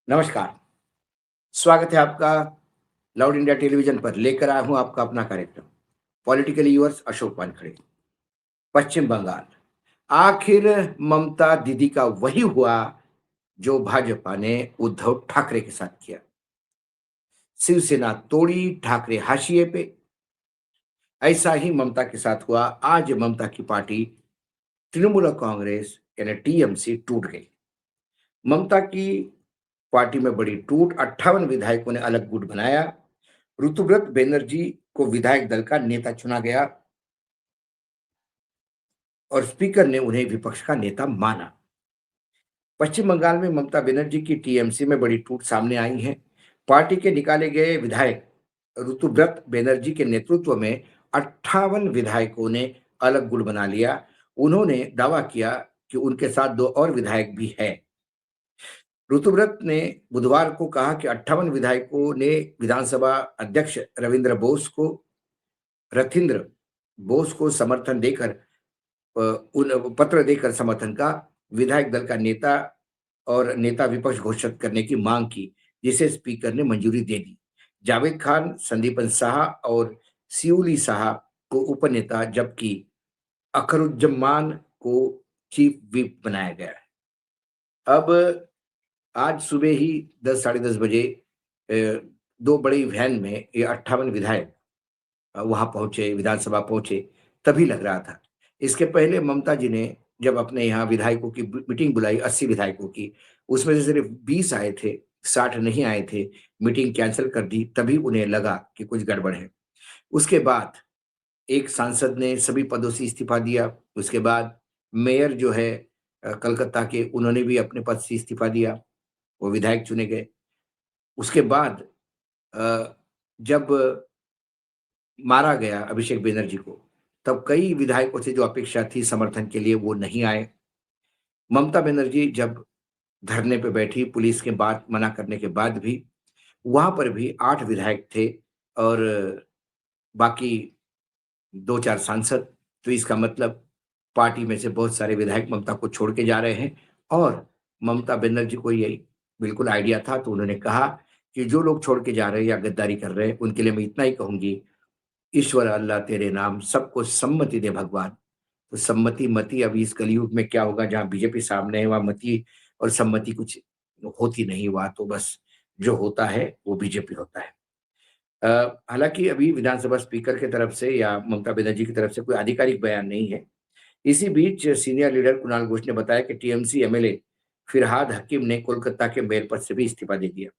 नमस्कार, स्वागत है आपका लाउड इंडिया टेलीविज़न पर। लेकर आया हूँ आपका अपना कार्यक्रम, पॉलिटिकल व्यूअर्स अशोक वानखड़े। पश्चिम बंगाल, आखिर ममता दीदी का वही हुआ जो भाजपा ने उद्धव ठाकरे के साथ किया। शिवसेना तोड़ी, ठाकरे हाशिए पे। ऐसा ही ममता के साथ हुआ। आज ममता की पार्टी तृणमूल कांग्रेस यानी टीएमसी टूट गई। ममता की पार्टी में बड़ी टूट, 58 विधायकों ने अलग गुट बनाया। ऋतुव्रत बनर्जी को विधायक दल का नेता चुना गया और स्पीकर ने उन्हें विपक्ष का नेता माना। पश्चिम बंगाल में ममता बनर्जी की टीएमसी में बड़ी टूट सामने आई है। पार्टी के निकाले गए विधायक ऋतुव्रत बनर्जी के नेतृत्व में 58 विधायकों ने अलग गुट बना लिया। उन्होंने दावा किया कि उनके साथ 2 और विधायक भी हैं। ऋतुव्रत ने बुधवार को कहा कि 58 विधायकों ने विधानसभा अध्यक्ष रथिंद्र बोस को समर्थन देकर अ, उन पत्र देकर समर्थन का विधायक दल का नेता और नेता विपक्ष घोषित करने की मांग की, जिसे स्पीकर ने मंजूरी दे दी। जावेद खान, संदीपन शाह और सिउली शाह को उपनेता जबकि अखरुज्जमान को चीफ व्हिप बनाया गया है। अब आज सुबह ही 10 साढ़े 10 बजे अ, 2 बड़ी वैन में ये 58 विधायक वहाँ पहुँचे, विधानसभा पहुँचे, तभी लग रहा था। इसके पहले ममता जी ने जब अपने यहाँ विधायकों की मीटिंग बुलाई 80 विधायकों की, उसमें से सिर्फ 20 आए थे, 60 नहीं आए थे, मीटिंग कैंसल कर दी, तभी उन्हें लगा कि कुछ गड़बड़ है। उसके बाद एक सांसद ने सभी पदों से इस्तीफा दिया, उसके बाद मेयर जो है कलकत्ता के, उन्होंने भी अपने पद से इस्तीफा दिया, वो विधायक चुने गए। उसके बाद अ, जब मारा गया अभिषेक बनर्जी को, तब कई विधायकों से जो अपेक्षा थी समर्थन के लिए वो नहीं आए। ममता बनर्जी जब धरने पे बैठी, पुलिस के बात मना करने के बाद भी, वहाँ पर भी 8 विधायक थे और बाकी 2-4 सांसद। तो इसका मतलब पार्टी में से बहुत सारे विधायक ममता को छोड़ के जा रहे हैं और ममता बनर्जी को यही बिल्कुल आइडिया था, तो उन्होंने कहा कि जो लोग छोड़ के जा रहे हैं या गद्दारी कर रहे हैं, उनके लिए मैं इतना ही कहूँगी, ईश्वर अल्लाह तेरे नाम सबको सम्मति दे भगवान। तो सम्मति मति अभी इस कलयुग में क्या होगा, जहाँ बीजेपी सामने है वहाँ मति और सम्मति कुछ होती नहीं, वहाँ तो बस जो होता है वो बीजेपी होता है। हालाँकि अभी विधानसभा स्पीकर की तरफ से या ममता बनर्जी की तरफ से कोई आधिकारिक बयान नहीं है। इसी बीच सीनियर लीडर कुणाल घोष ने बताया कि टीएमसी एमएलए फिरहाद हकीम ने कोलकाता के मेयर पद से भी इस्तीफा दे दिया।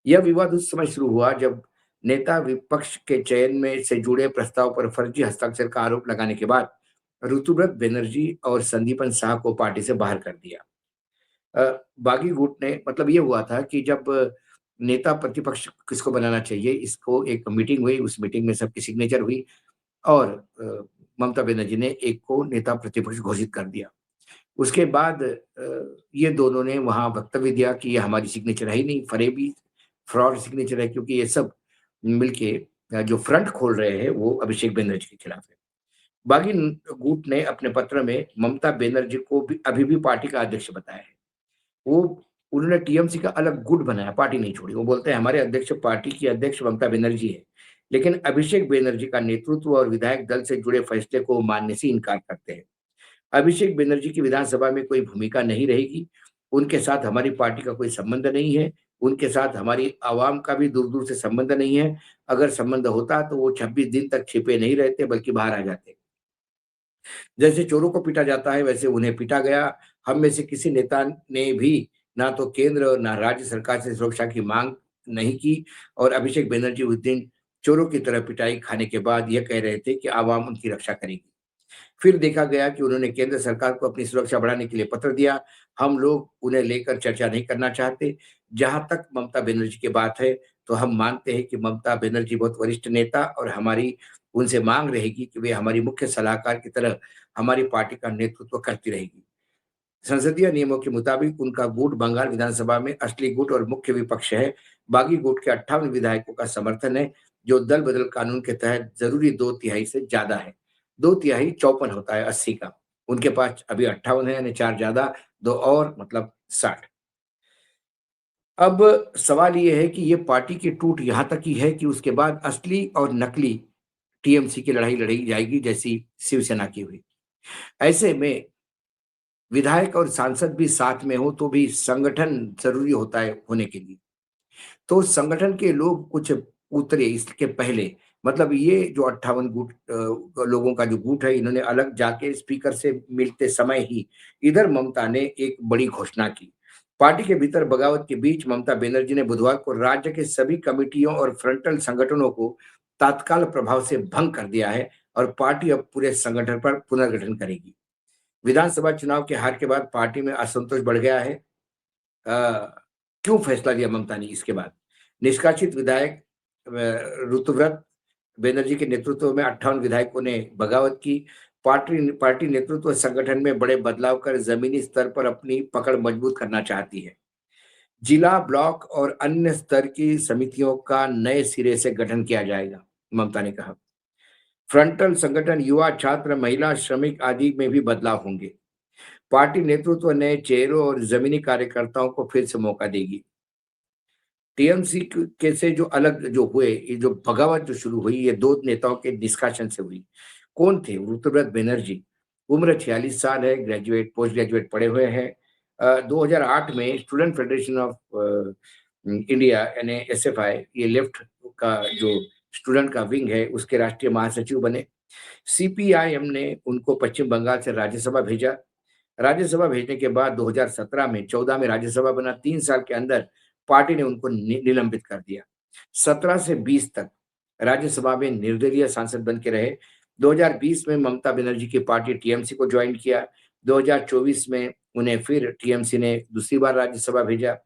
यह विवाद उस समय शुरू हुआ जब नेता विपक्ष के चयन में से जुड़े प्रस्ताव पर फर्जी हस्ताक्षर का आरोप लगाने के बाद ऋतुव्रत बनर्जी और संदीपन शाह को पार्टी से बाहर कर दिया। बागी गुट ने मतलब ये हुआ था कि जब नेता प्रतिपक्ष किसको बनाना चाहिए, इसको एक मीटिंग हुई, उस मीटिंग में सबकी सिग्नेचर हुई और ममता बनर्जी ने एक को नेता प्रतिपक्ष घोषित कर दिया। उसके बाद ये दोनों ने वहाँ वक्तव्य दिया कि ये हमारी सिग्नेचर है ही नहीं, फरेबी फ्रॉड सिग्नेचर है, क्योंकि ये सब मिलके जो फ्रंट खोल रहे हैं वो अभिषेक बनर्जी के खिलाफ है। बागी गुट ने अपने पत्र में ममता बनर्जी को भी अभी भी पार्टी का अध्यक्ष बताया है। वो उन्होंने टीएमसी का अलग गुट बनाया, पार्टी नहीं छोड़ी। वो बोलते हैं हमारे अध्यक्ष पार्टी की अध्यक्ष ममता बनर्जी है, लेकिन अभिषेक बनर्जी का नेतृत्व और विधायक दल से जुड़े फैसले को मानने से इनकार करते हैं। अभिषेक बनर्जी की विधानसभा में कोई भूमिका नहीं रहेगी। उनके साथ हमारी पार्टी का कोई संबंध नहीं है। उनके साथ हमारी आवाम का भी दूर-दूर से संबंध नहीं है। अगर संबंध होता तो वो 26 दिन तक छिपे नहीं रहते बल्कि बाहर आ जाते। जैसे चोरों को पीटा जाता है वैसे उन्हें पीटा गया। हम में से किसी नेता ने भी ना तो केंद्र और ना राज्य सरकार से सुरक्षा की मांग नहीं की और अभिषेक बनर्जी उस दिन चोरों की तरह पिटाई खाने के बाद ये कह रहे थे कि आवाम उनकी रक्षा करेगी। फिर देखा गया कि उन्होंने केंद्र सरकार को अपनी सुरक्षा बढ़ाने के लिए पत्र दिया। हम लोग उन्हें लेकर चर्चा नहीं करना चाहते। जहाँ तक ममता बनर्जी की बात है, तो हम मानते हैं कि ममता बनर्जी बहुत वरिष्ठ नेता और हमारी उनसे माँग रहेगी कि वे हमारी मुख्य सलाहकार की तरह हमारी पार्टी का नेतृत्व करती रहेगी। संसदीय नियमों के मुताबिक उनका गुट बंगाल विधानसभा में असली गुट और मुख्य विपक्ष है। बागी गुट के 58 विधायकों का समर्थन है, जो दल-बदल कानून के तहत ज़रूरी 2 तिहाई से ज़्यादा है। 2 तिहाई 54 होता है 80 का। उनके पास अभी 58 है यानी 4 ज़्यादा, 2 और मतलब 60। अब सवाल ये है कि ये पार्टी की टूट यहाँ तक ही है कि उसके बाद असली और नकली टीएमसी की लड़ाई लड़ी जाएगी जैसी शिवसेना की हुई। ऐसे में विधायक और सांसद भी साथ में हो तो भी संगठन ज़रूरी होता है होने के लिए। तो संगठन के लोग कुछ उतरे इसके पहले, मतलब ये जो 58 गुट लोगों का जो गुट है, इन्होंने अलग जाके स्पीकर से मिलते समय ही इधर ममता ने एक बड़ी घोषणा की। पार्टी के भीतर बगावत के बीच ममता बनर्जी ने बुधवार को राज्य के सभी कमिटियों और फ्रंटल संगठनों को तत्काल प्रभाव से भंग कर दिया है और पार्टी अब पूरे संगठन पर पुनर्गठन करेगी। विधानसभा चुनाव के हार के बाद पार्टी में असंतोष बढ़ गया है। क्यों फैसला लिया ममता ने इसके बाद? निष्कासित विधायक ऋतुव्रत बनर्जी के नेतृत्व में 58 विधायकों ने बगावत की। पार्टी पार्टी नेतृत्व संगठन में बड़े बदलाव कर जमीनी स्तर पर अपनी पकड़ मजबूत करना चाहती है। जिला, ब्लॉक और अन्य स्तर की समितियों का नए सिरे से गठन किया जाएगा, ममता ने कहा। फ्रंटल संगठन युवा, छात्र, महिला, श्रमिक आदि में भी बदलाव होंगे। पार्टी नेतृत्व नए चेहरों और जमीनी कार्यकर्ताओं को फिर से मौका देगी। टीएमसी के से जो अलग जो हुए, ये जो बगावत जो शुरू हुई, ये 2 नेताओं के डिस्कशन से हुई। कौन थे? ऋतुव्रत बनर्जी, उम्र 46 साल है, ग्रेजुएट, पोस्ट ग्रेजुएट पढ़े हुए हैं। 2008 में स्टूडेंट फेडरेशन ऑफ इंडिया यानी एसएफआई, ये लेफ्ट का जो स्टूडेंट का विंग है, उसके राष्ट्रीय महासचिव बने। सीपीआईएम ने उनको पश्चिम बंगाल से राज्यसभा भेजा। राज्यसभा भेजने के बाद 2017 में 14 में राज्यसभा बना। 3 साल के अंदर पार्टी ने उनको निलंबित कर दिया। 17 से 20 तक राज्यसभा में निर्दलीय सांसद बन के रहे। 2020 में ममता बनर्जी की पार्टी टीएमसी को ज्वाइन किया। 2024 में उन्हें फिर टीएमसी ने दूसरी बार राज्यसभा भेजा।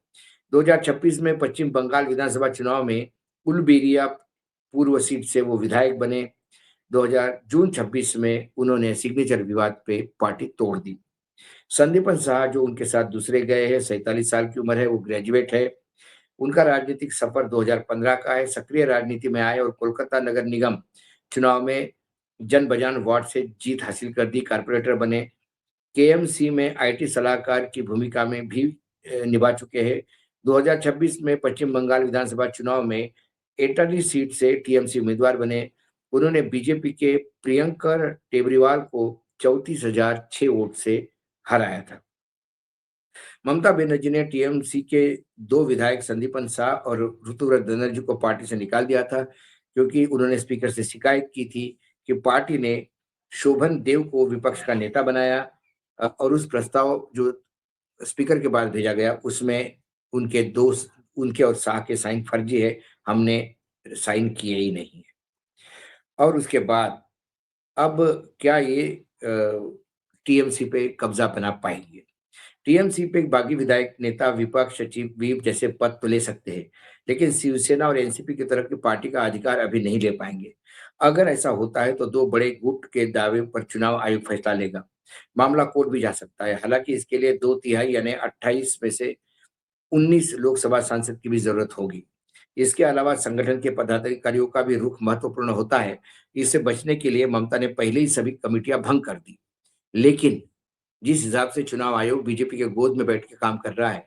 2026 में पश्चिम बंगाल विधानसभा चुनाव में उलबेरिया पूर्व सीट से वो विधायक बने। 2000 जून 26 में उन्होंने सिग्नेचर विवाद पे पार्टी तोड़ दी। संदीपन साहा जो उनके साथ दूसरे गए हैं, 47 साल की उम्र है, वो ग्रेजुएट है। उनका राजनीतिक सफर 2015 का है। सक्रिय राजनीति में आए और कोलकाता नगर निगम चुनाव में जन बजान वार्ड से जीत हासिल कर दी, कारपोरेटर बने। केएमसी में आईटी सलाहकार की भूमिका में भी निभा चुके हैं। 2026 में पश्चिम बंगाल विधानसभा चुनाव में एटारी सीट से टीएमसी उम्मीदवार बने। उन्होंने बीजेपी के प्रियंकर टेबरीवाल को 34,006 वोट से हराया था। ममता बनर्जी ने टीएमसी के 2 विधायक संदीपन शाह और ऋतुव्रत बनर्जी को पार्टी से निकाल दिया था, क्योंकि उन्होंने स्पीकर से शिकायत की थी कि पार्टी ने शोभन देव को विपक्ष का नेता बनाया। और उस प्रस्ताव जो स्पीकर के पास भेजा गया, उसमें उनके और शाह के साइन फर्जी है, हमने साइन किए ही नहीं है। और उसके बाद अब क्या ये टीएमसी पे कब्जा बना पाएंगे? टीएमसी पे बागी विधायक, नेता, विपक्ष सचिव, व्हीप जैसे पद तो ले सकते हैं, लेकिन शिवसेना और एनसीपी की तरफ की पार्टी का अधिकार अभी नहीं ले पाएंगे। अगर ऐसा होता है तो 2 बड़े गुट के दावे पर चुनाव आयोग फैसला लेगा। मामला कोर्ट भी जा सकता है। हालांकि इसके लिए 2/3 यानी 28 में से 19 लोकसभा सांसद की भी जरूरत होगी। इसके अलावा संगठन के पदाधिकारियों का भी रुख महत्वपूर्ण होता है। इससे बचने के लिए ममता ने पहले ही सभी कमिटियां भंग कर दी। लेकिन जिस हिसाब से चुनाव आयोग बीजेपी के गोद में बैठ के काम कर रहा है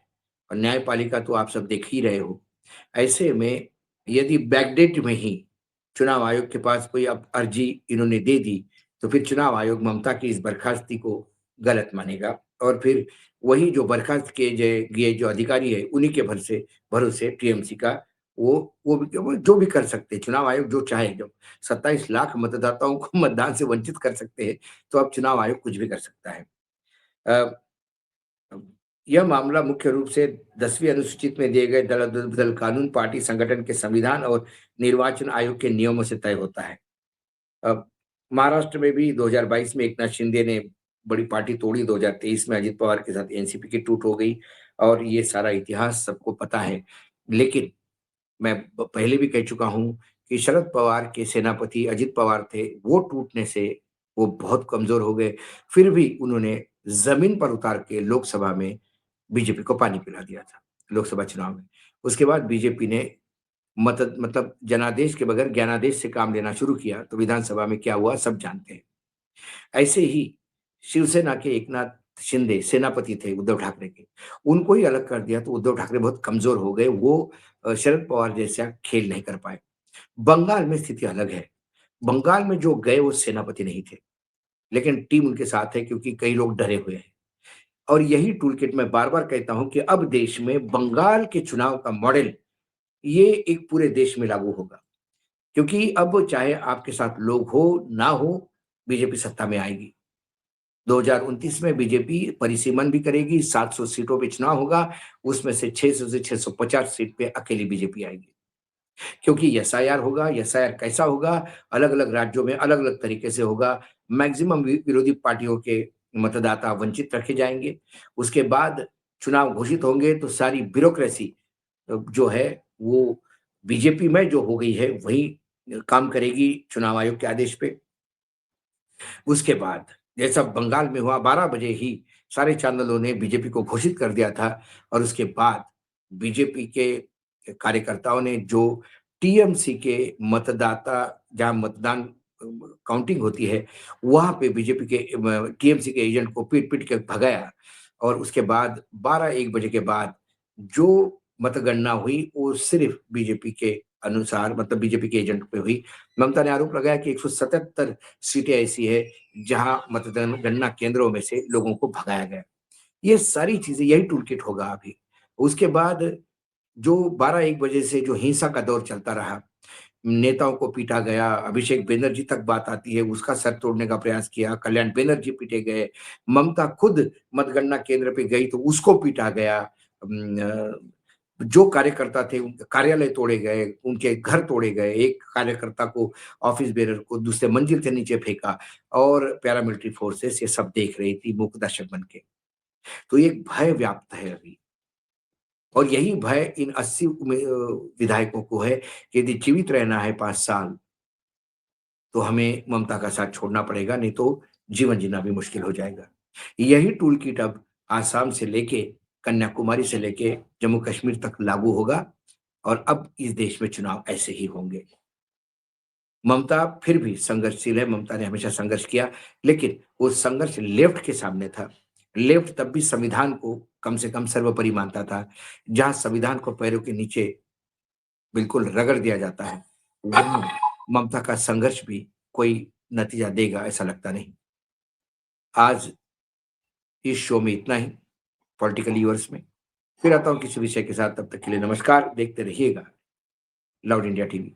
और न्यायपालिका तो आप सब देख ही रहे हो, ऐसे में यदि बैकडेट में ही चुनाव आयोग के पास कोई अब अर्जी इन्होंने दे दी, तो फिर चुनाव आयोग ममता की इस बर्खास्ती को गलत मानेगा और फिर वही जो बर्खास्त किए गए जो अधिकारी है, उन्हीं के भरोसे टीएमसी का वो जो भी कर सकते हैं। चुनाव आयोग जो चाहे, जब 27 लाख मतदाताओं को मतदान से वंचित कर सकते हैं, तो अब चुनाव आयोग कुछ भी कर सकता है। अ, यह मामला मुख्य रूप से 10वीं अनुसूचित में दिए गए दल बदल कानून, पार्टी संगठन के संविधान और निर्वाचन आयोग के नियमों से तय होता है। अब महाराष्ट्र में भी 2022 में एकनाथ शिंदे ने बड़ी पार्टी तोड़ी। 2023 में अजित पवार के साथ एनसीपी की टूट हो गई और ये सारा इतिहास सबको पता है। लेकिन मैं पहले भी कह चुका हूं कि शरद पवार के सेनापति अजित पवार थे, वो टूटने से वो बहुत कमजोर हो गए। फिर भी उन्होंने जमीन पर उतार के लोकसभा में बीजेपी को पानी पिला दिया था, लोकसभा चुनाव में। उसके बाद बीजेपी ने मतलब जनादेश के बगैर ज्ञानादेश से काम लेना शुरू किया, तो विधानसभा में क्या हुआ सब जानते हैं। ऐसे ही शिवसेना के एकनाथ शिंदे सेनापति थे उद्धव ठाकरे के, उनको ही अलग कर दिया तो उद्धव ठाकरे बहुत कमज़ोर हो गए, वो शरद पवार जैसा खेल नहीं कर पाए। बंगाल में स्थिति अलग है, बंगाल में जो गए वो सेनापति नहीं थे, लेकिन टीम उनके साथ है क्योंकि कई लोग डरे हुए हैं। और यही टूल किट मैं बार-बार कहता हूँ कि अब देश में बंगाल के चुनाव का मॉडल ये एक पूरे देश में लागू होगा। क्योंकि अब चाहे आपके साथ लोग हो, ना हो, बीजेपी सत्ता में आएगी। 2029 में बीजेपी परिसीमन भी करेगी, 700 सीटों पे चुनाव होगा, उसमें से 600 से 650 सीट पे अकेली बीजेपी आएगी। क्योंकि एसआईआर होगा, एसआईआर कैसा होगा, अलग-अलग राज्यों में अलग-अलग तरीके से होगा। मैक्सिमम विरोधी पार्टियों के मतदाता वंचित रखे जाएँगे। उसके बाद चुनाव घोषित होंगे तो सारी ब्यूरोक्रेसी जो है वो बीजेपी में जो हो गई है वही काम करेगी चुनाव आयोग के आदेश पे। उसके बाद जैसा बंगाल में हुआ 12 बजे ही सारे चैनलों ने बीजेपी को घोषित कर दिया था और उसके बाद बीजेपी के कार्यकर्ताओं ने जो टीएमसी के मतदाता जहाँ मतदान काउंटिंग होती है, वहाँ पे बीजेपी के टीएमसी के एजेंट को पीट-पीट के भगाया और उसके बाद 12-1 बजे के बाद जो मतगणना हुई, वो सिर्फ़ बीजेपी के अनुसार मतलब बीजेपी के एजेंट पे हुई। ममता ने आरोप लगाया कि 177 सीटें ऐसी है, जहाँ मतदान गणना केंद्रों में से लोगों को भगाया गया। ये सारी चीज़ें यही टूल किट होगा अभी। उसके बाद जो 12-1 बजे से जो हिंसा का दौर चलता रहा, नेताओं को पीटा गया, अभिषेक बैनर्जी तक बात आती है, उसका सर तोड़ने का प्रयास किया, कल्याण बैनर्जी पीटे गए, ममता खुद मतगणना केंद्र पे गई तो उसको पीटा गया। जो कार्यकर्ता थे उनके कार्यालय तोड़े गए, उनके घर तोड़े गए, एक कार्यकर्ता को ऑफिस बेरर को दूसरे मंजिल से नीचे फेंका और पैरामिलिट्री फोर्सेस ये सब देख रही थी मूकदर्शक बन के। तो एक भय व्याप्त है अभी और यही भय इन 80 विधायकों को है कि यदि जीवित रहना है 5 साल, तो हमें ममता का साथ छोड़ना पड़ेगा, नहीं तो जीवन जीना भी मुश्किल हो जाएगा। यही टूल किट अब आसाम से लेके कन्याकुमारी से लेके जम्मू कश्मीर तक लागू होगा और अब इस देश में चुनाव ऐसे ही होंगे। ममता फिर भी संघर्षशील है, ममता ने हमेशा संघर्ष किया, लेकिन वो संघर्ष लेफ्ट के सामने था। लेफ्ट तब भी संविधान को कम से कम सर्वोपरि मानता था। जहाँ संविधान को पैरों के नीचे बिल्कुल रगड़ दिया जाता है, वहाँ ममता का संघर्ष भी कोई नतीजा देगा ऐसा लगता नहीं। आज इस शो में इतना ही, पॉलिटिकल यूअर्स में। फिर आता हूँ किसी विषय के साथ, तब तक के लिए नमस्कार, देखते रहिएगा लाउड इंडिया टीवी।